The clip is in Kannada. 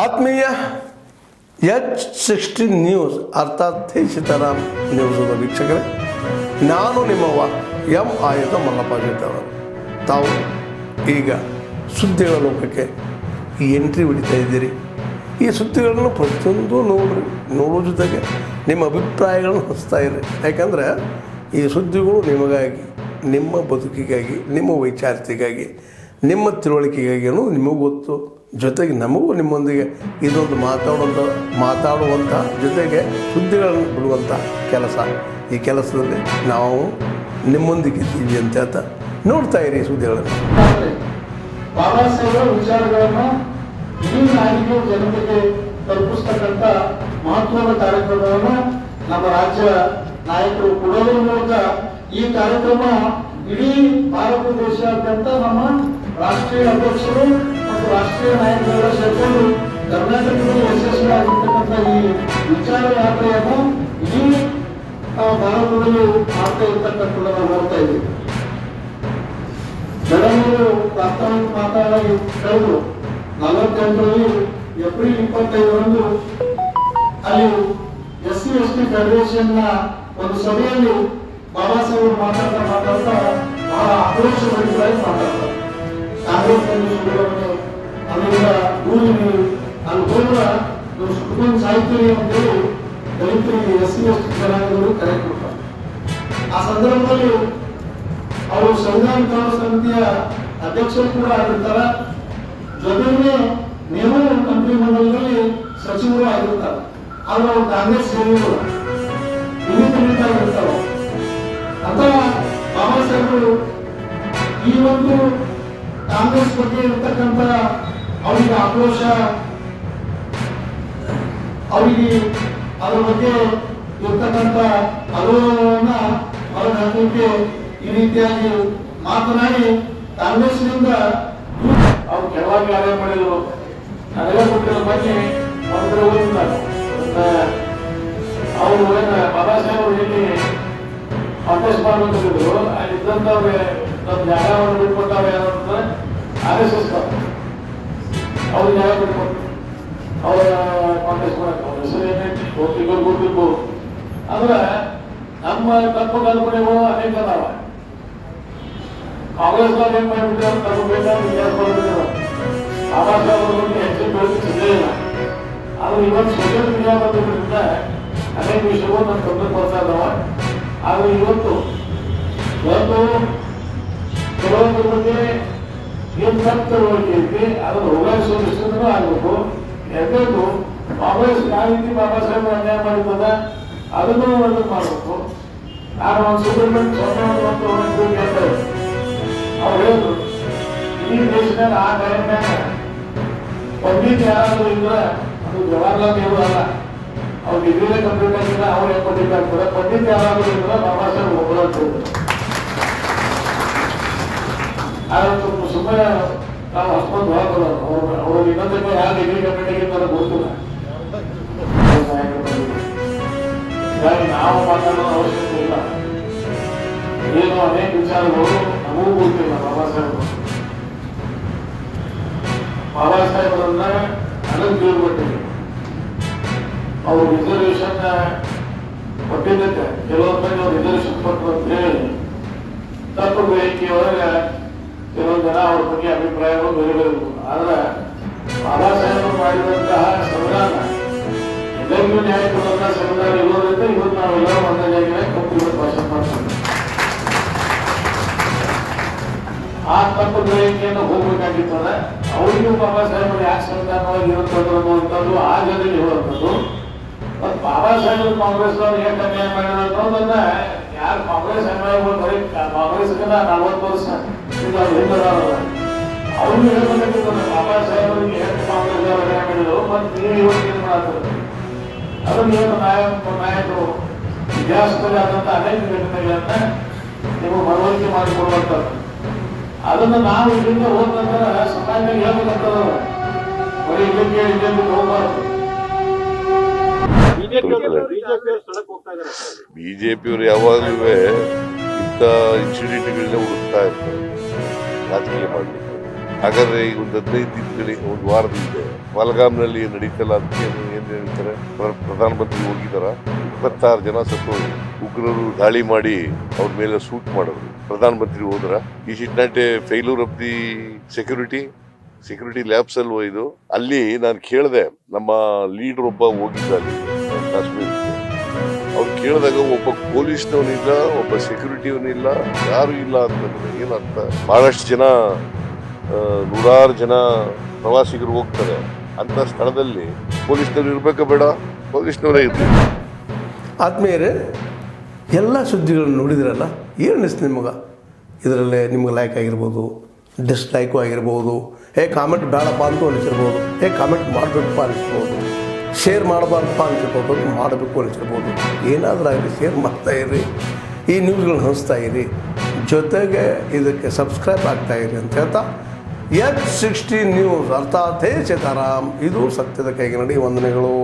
ಆತ್ಮೀಯ H16 ನ್ಯೂಸ್ ಅರ್ಥಾತ್ ಸೀತಾರಾಮ್ ನ್ಯೂಸ್ ವೀಕ್ಷಕರೇ, ನಾನು ನಿಮ್ಮವ ಎಂ ಆಯುಧ ಮಲ್ಲಪ್ಪ ಜೊತೆಯವರು. ತಾವು ಈಗ ಸುದ್ದಿಗಳ ಲೋಕಕ್ಕೆ ಎಂಟ್ರಿ ಹೊಡಿತಾ ಇದ್ದೀರಿ. ಈ ಸುದ್ದಿಗಳನ್ನು ಪ್ರತಿಯೊಂದು ನೋಡೋ ಜೊತೆಗೆ ನಿಮ್ಮ ಅಭಿಪ್ರಾಯಗಳನ್ನು ಹಚ್ತಾ ಇರಿ. ಯಾಕಂದರೆ ಈ ಸುದ್ದಿಗಳು ನಿಮಗಾಗಿ, ನಿಮ್ಮ ಬದುಕಿಗಾಗಿ, ನಿಮ್ಮ ವೈಚಾರಿಕೆಗಾಗಿ, ನಿಮ್ಮ ತಿಳುವಳಿಕೆಗಾಗಿಯೂ ನಿಮಗೂ ಗೊತ್ತು. ಜೊತೆಗೆ ನಮಗೂ ನಿಮ್ಮೊಂದಿಗೆ ಇದೊಂದು ಮಾತಾಡುವಂಥ ಜೊತೆಗೆ ಸುದ್ದಿಗಳನ್ನು ಬಿಡುವಂಥ ಕೆಲಸ. ಈ ಕೆಲಸದಲ್ಲಿ ನಾವು ನಿಮ್ಮೊಂದಿಗೆ ಇದ್ದೀವಿ ಅಂತ ಹೇಳ್ತಾ ನೋಡ್ತಾ ಇರಿ ಸುದ್ದಿಗಳನ್ನು. ಬಾಬಾ ಸಾಹೇಬರ ವಿಚಾರಗಳನ್ನು ಇಡೀ ನಾಡಿಗೆ ಜನತೆಗೆ ತಲುಪಿಸ್ತಕ್ಕಂಥ ಮಹತ್ವದ ಕಾರ್ಯಕ್ರಮವನ್ನು ನಮ್ಮ ರಾಜ್ಯ ನಾಯಕರು ಕೊಡೋದ್ರ ಮೂಲಕ ಈ ಕಾರ್ಯಕ್ರಮ ಇಡೀ ಭಾರತ ದೇಶಾದ್ಯಂತ ನಮ್ಮ ರಾಷ್ಟ್ರೀಯ ಅಧ್ಯಕ್ಷರು ಮತ್ತು ರಾಷ್ಟ್ರೀಯ ನಾಯಕರೆಲ್ಲ ಸೇರ್ಕೊಂಡು ಕರ್ನಾಟಕದಲ್ಲಿ ಯಶಸ್ವಿಯಾಗಿರ್ತಕ್ಕಂಥ ಈ ವಿಚಾರ ಯಾತ್ರೆಯನ್ನು ಇಡೀ ಭಾರತದಲ್ಲಿ ಮಾಡ್ತಾ ಇರ್ತಕ್ಕಂಥದ್ದನ್ನು ನಾವು ನೋಡ್ತಾ ಇದ್ದೀವಿ. ಬೆಳಗಾವಿಯವರು ಪ್ರಾಸ್ತಾವಿಕ ಮಾತಾಡಿ ಹೇಳಿದ್ರು, 48ರಲ್ಲಿ ಏಪ್ರಿಲ್ 25ರಂದು ಅಲ್ಲಿ SC ST ಫೆಡರೇಷನ್ನ ಒಂದು ಸಭೆಯಲ್ಲಿ ಬಾಬಾ ಸಾಹೇಬರು ಮಾತಾಡ್ತಾ ಬಹಳ ಆಕ್ರೋಶಭರಿತರಾಗಿ ಮಾತಾಡ್ತಾರೆ. ಕಾಂಗ್ರೆಸ್ ಸುಬ್ರಹ್ಮಣ್ಯ ಅಲ್ಲಿಂದ ಊರಿಗೆ ಅಲ್ಲಿ ಹೋಗುವ ನೀವು ಸುಟ್ಕೊಂಡು ಸಾಹಿತ್ಯ ಅಂತೇಳಿ ದಲಿತರಿಗೆ SC ST ಜನಾಂಗಗಳು ಕರೆ ಕೊಡ್ತಾರೆ. ಆ ಸಂದರ್ಭದಲ್ಲಿ ಅವರು ಸಂವಿಧಾನ ಕಾನೂನು ಸಮಿತಿಯ ಅಧ್ಯಕ್ಷರು ಕೂಡ ಆಗಿರ್ತಾರೆ, ಜೊತೆಗೆ ನೀವು ಮಂತ್ರಿಮಂಡಲದಲ್ಲಿ ಸಚಿವರು ಆಗಿರ್ತಾರೆ. ಆದ್ರೆ ಅವರು ಕಾಂಗ್ರೆಸ್ ಸೇರಿಗಳು ಇಂಡಿಪೆಂಡೆಂಟ್ ಆಗಿರ್ತಾರೆ ಅಂತ ಬಾಬಾ ಸಾಹೇಬರು ಈ ಒಂದು ಕಾಂಗ್ರೆಸ್ ಬಗ್ಗೆ ಇರ್ತಕ್ಕಂಥ ಅವರಿಗೆ ಆಕ್ರೋಶ, ಅವರಿಗೆ ಅದರ ಬಗ್ಗೆ ಇರ್ತಕ್ಕಂಥ ಅನುಭವವನ್ನ ಹೊರಗೆ ಈ ರೀತಿಯಾಗಿ ಮಾತನಾಡಿ ಕಾಂಗ್ರೆಸ್ನಿಂದ ಅವ್ರು ಕೆಲವಾಗಿ ಆದಾಯ ಮಾಡಿದ್ರು. ಅದೆಲ್ಲ ಕೊಟ್ಟಿರೋ ಬಗ್ಗೆ ಒಂದು ಓದಿದ್ದಾರೆ. ಅವರು ಬಾಬಾ ಸಾಹೇಬರು ಇಲ್ಲಿ ಕಾಂಗ್ರೆಸ್ ಮಾಡ್ಬೇಕಿದ್ರು, ಅಲ್ಲಿ ಇದ್ದಂಥವ್ರೆ ನಮ್ಮ ಜಾಗವನ್ನು ಬಿಟ್ಕೊಟ್ಟವ್ರೆ ಯಾರಂದ್ರೆ RSS ಅವ್ರು ಜಾಗ ಬಿಟ್ಕೊಟ್ಟು ಅವರ ಕಾಂಗ್ರೆಸ್ ಮಾಡಕ್ಕೆ ಅವ್ರ ಹೆಸರು ಏನೈತಿ ಗೊತ್ತಿರ್ಬೋದು. ಅಂದ್ರೆ ನಮ್ಮ ತಪ್ಪು ಕಲ್ಪನೆಗಳು ಅನೇಕ ಅದಾವ. ಕಾಂಗ್ರೆಸ್ನವ್ರು ಏನ್ ಮಾಡಿಬಿಟ್ಟಾರೆ, ತಮ್ಮ ಬೇಕಾದ ವಿಚಾರ ಮಾಡ್ಬಿಟ್ಟಿದ್ದಾರೆ. ಬಾಬಾ ಸಾಹೇಬರ ಬಗ್ಗೆ ಹೆಚ್ಚಿನ ಬೆಳಕು ಸಿಗಲೇ ಇಲ್ಲ. ಆದ್ರೆ ಇವತ್ತು ಸೋಷಿಯಲ್ ಮೀಡಿಯಾ ಬಂದಿದ್ದರಿಂದ ಅನೇಕ ವಿಷಯಗಳು ನಮ್ಮ ಗಮನಕ್ಕೆ ಬರ್ತಾ ಇದ್ದಾವ. ಆದ್ರೆ ಇವತ್ತು ಕೆಲವೊಂದ್ರ ಬಗ್ಗೆ ಏನ್ ತಪ್ಪು ತಿಳುವಳಿಕೆ ಐತಿ ಅದನ್ನು ಹೋಗಾಯಿಸೋ ದೃಷ್ಟಿಯಿಂದನೂ ಆಗಬೇಕು. ಎರಡನೇದು ಕಾಂಗ್ರೆಸ್ ಯಾವ ರೀತಿ ಬಾಬಾ ಸಾಹೇಬ್ ಅನ್ಯಾಯ ಮಾಡಿದ್ದದ ಅದನ್ನು ವರ್ಣನೆ ಮಾಡಬೇಕು. ನಾನು ಒಂದು ಸುಬ್ರಹ್ಮಣ್ಯ ಅವ್ರು ಹೇಳಿದ್ರು, ಇಡೀ ದೇಶದಾಗ ಆ ಟೈಮ್ನಾಗ ಪಂಡಿತ್ ಯಾರಾದ್ರೂ ಇದ್ರೆ ಅದು ಜವಾಹರ್ಲಾಲ್ ನೆಹರು ಅಲ್ಲ, ಅವ್ರು ಡಿಗ್ರಿನೇ ಕಂಪ್ಲೀಟ್ ಆಗಿಲ್ಲ, ಅವ್ರು ಏನ್ ಪಂಡಿತ್ ಆಗ್ತಾರೆ. ಪಂಡಿತ್ ಯಾರಾದ್ರೂ ಇದ್ರೆ ಬಾಬಾ ಸಾಹೇಬ್ ಒಬ್ಬರು ಅಂತ ಹೇಳಿದ್ರು. ಆದ್ರೆ ಸುಮ್ಮನೆ ನಾವು ಅಷ್ಟೊಂದು ಹೊರಬರೋದು ಅವರು ಇನ್ನೊಂದಕ್ಕೆ ಯಾವ ಡಿಗ್ರಿ ಕಂಪ್ಲೀಟ್ ಆಗಿರ್ತಾರೆ ಗೊತ್ತಿಲ್ಲ. ಹೀಗಾಗಿ ನಾವು ಮಾತಾಡೋ ಅವಶ್ಯಕತೆ ಇಲ್ಲ. ಏನು ಅನೇಕ ವಿಚಾರಗಳು ನಮಗೂ ಗೊತ್ತಿಲ್ಲ. ಬಾಬಾ ಸಾಹೇಬರನ್ನ ನನಗೆ ತಿಳ್ಕೊಟ್ಟಿದ್ವಿ. ಅವರು ರಿಸರ್ವೇಶನ್ ಕೊಟ್ಟಿದ್ದಕ್ಕೆ ಕೆಲವೊಂದು ಅವ್ರು ರಿಸರ್ವೇಶನ್ ಕೊಟ್ಟರು ಅಂತ ಹೇಳಿ ತಪ್ಪು ಗ್ರಹಿಕೆಯೊಳಗೆ ಕೆಲವೊಂದು ಜನ ಅವ್ರ ಬಗ್ಗೆ ಅಭಿಪ್ರಾಯಗಳು ಬೇರೆ ಬೇರೆ. ಆದ್ರೆ ಬಾಬಾ ಸಾಹೇಬರು ಮಾಡಿದಂತಹ ಸಂವಿಧಾನ ಎಲ್ಲರಿಗೂ ನ್ಯಾಯ ಕೊಡುವಂತಹ ಸಂವಿಧಾನ ಇರೋದ್ರಿಂದ ಇವತ್ತು ನಾವೆಲ್ಲರೂ ಒಂದೇ ಜಾಗ ಕಂಪ್ಯೂಟರ್ ಭಾಷೆ ಮಾಡ್ತೀವಿ. ಆ ತಪ್ಪು ಗ್ರಹಿಕೆಯನ್ನು ಹೋಗ್ಬೇಕಾಗಿರ್ತದೆ. ಅವರಿಗೂ ಬಾಬಾ ಸಾಹೇಬರು ಯಾಕೆ ಸಂವಿಧಾನವಾಗಿ ಇರುತ್ತದ್ದು ಅನ್ನುವಂಥದ್ದು ಆ ಜನರಿಗೆ ಹೇಳುವಂಥದ್ದು. ಮತ್ತು ಬಾಬಾ ಸಾಹೇಬರು ಕಾಂಗ್ರೆಸ್ನವ್ರು ಹೇಗೆ ಅನ್ಯಾಯ ಮಾಡಿದ್ರು ಅನ್ನೋದನ್ನ ಯಾರು ಕಾಂಗ್ರೆಸ್ ಅನ್ಯಾಯಗಳು ಬರೀ ಕಾಂಗ್ರೆಸ್ಗೆ 40 ವರ್ಷ ಅವ್ರಿಗೆ ಹೇಳ್ಬೇಕಾಗಿರ್ತದೆ. ಬಾಬಾ ಸಾಹೇಬರಿಗೆ ಎಷ್ಟು ಕಾಂಗ್ರೆಸ್ ಅನ್ಯಾಯ ಮಾಡಿದ್ರು ಮತ್ತು ನೀವು ಇವತ್ತು ಏನ್ ಮಾಡತ್ತಾರೆ ಅದನ್ನು ಏನು ನಾಯಕರು ಇತಿಹಾಸದಲ್ಲಿ ಆದಂಥ ಅನೇಕ ಘಟನೆಗಳನ್ನ ನೀವು ಮನವರಿಕೆ ಮಾಡಿಕೊಡುವಂಥದ್ದು. ಅದನ್ನು ನಾವು ಇಲ್ಲಿಂದ ಹೋದ ನಂತರ ಸಮಾಜದಲ್ಲಿ ಹೇಳ್ಬೇಕಂತದ. ಬರೀ ಇಲ್ಲಿಗೆ ಹೋಗಬಾರ್ದು. ಬಿಜೆಪಿಯವರು ಯಾವಾಗಲೂ ಇಂಥ ಇನ್ಸಿಡೆಂಟ್ಗಳನ್ನ ಹುಡುಕ್ತಾ ಇರ್ತಾರೆ ರಾಜಕೀಯ ಮಾಡಲಿಕ್ಕೆ. ಹಾಗಾದ್ರೆ ಈಗ ಒಂದು 15 ದಿನಗಳಿಗೆ ಒಂದು ವಾರದಿಂದ ಮಲ್ಗಾಮ್ನಲ್ಲಿ ನಡೀತಲ್ಲ ಅದಕ್ಕೆ ಏನ್ ಹೇಳ್ತಾರೆ, ಪ್ರಧಾನಮಂತ್ರಿ ಹೋಗಿದಾರ, 26 ಜನ ಸತ್ತು, ಉಗ್ರರು ದಾಳಿ ಮಾಡಿ ಅವ್ರ ಮೇಲೆ ಶೂಟ್ ಮಾಡಿದ್ರು. ಪ್ರಧಾನಮಂತ್ರಿ ಹೋದ್ರ? Is it not a failure of the security lapse ಅಲ್ವ ಇದು? ಅಲ್ಲಿ ನಾನು ಕೇಳಿದೆ, ನಮ್ಮ ಲೀಡರ್ ಒಬ್ಬ ಹೋಗಿದ್ದ ಅಲ್ಲಿ ಕಾಶ್ಮೀರಕ್ಕೆ. ಅವ್ರು ಕೇಳಿದಾಗ ಒಬ್ಬ ಪೊಲೀಸ್ನವನಿಲ್ಲ, ಒಬ್ಬ ಸೆಕ್ಯೂರಿಟಿಯವನಿಲ್ಲ, ಯಾರು ಇಲ್ಲ ಅಂತಂದ್ರೆ ಏನರ್ಥ? ಬಹಳಷ್ಟು ಜನ, ನೂರಾರು ಜನ ಪ್ರವಾಸಿಗರು ಹೋಗ್ತಾರೆ ಅಂತ ಸ್ಥಳದಲ್ಲಿ ಪೊಲೀಸ್ನವ್ರು ಇರ್ಬೇಕಾ ಬೇಡ? ಪೊಲೀಸ್ನವರೇ ಇರ್ಬೇಕು. ಆದ್ಮೇಲೆ ಎಲ್ಲ ಸುದ್ದಿಗಳನ್ನು ನೋಡಿದ್ರಲ್ಲ, ಏನು ಅನಿಸ್ತು ನಿಮಗೆ? ಇದರಲ್ಲೇ ನಿಮ್ಗೆ ಲೈಕ್ ಆಗಿರ್ಬೋದು, ಡಿಸ್ಲೈಕು ಆಗಿರ್ಬೋದು, ಕಾಮೆಂಟ್ ಬೇಡಪ್ಪ ಅಂತ ಅನಿಸಿರ್ಬೋದು, ಕಾಮೆಂಟ್ ಮಾಡಬೇಕಪ್ಪ ಅನಿಸ್ಬೋದು, ಶೇರ್ ಮಾಡಬಾರ್ದಪ್ಪ ಅನಿಸಿರ್ಬೋದು, ಮಾಡಬೇಕು ಅನಿಸಿರ್ಬೋದು. ಏನಾದರೂ ಆಗಲಿ ಶೇರ್ ಮಾಡ್ತಾಯಿರಿ, ಈ ನ್ಯೂಸ್ಗಳನ್ನ ಹಂಚ್ತಾ ಇರಿ, ಜೊತೆಗೆ ಇದಕ್ಕೆ ಸಬ್ಸ್ಕ್ರೈಬ್ ಆಗ್ತಾಯಿರಿ ಅಂತ ಹೇಳ್ತಾ H16 ನ್ಯೂಸ್ ಅರ್ಥಾತ್ ಹೇ ಸೀತಾರಾಮ್, ಇದು ಸತ್ಯದ ಕೈಗೆ ನಡಿ. ವಂದನೆಗಳು.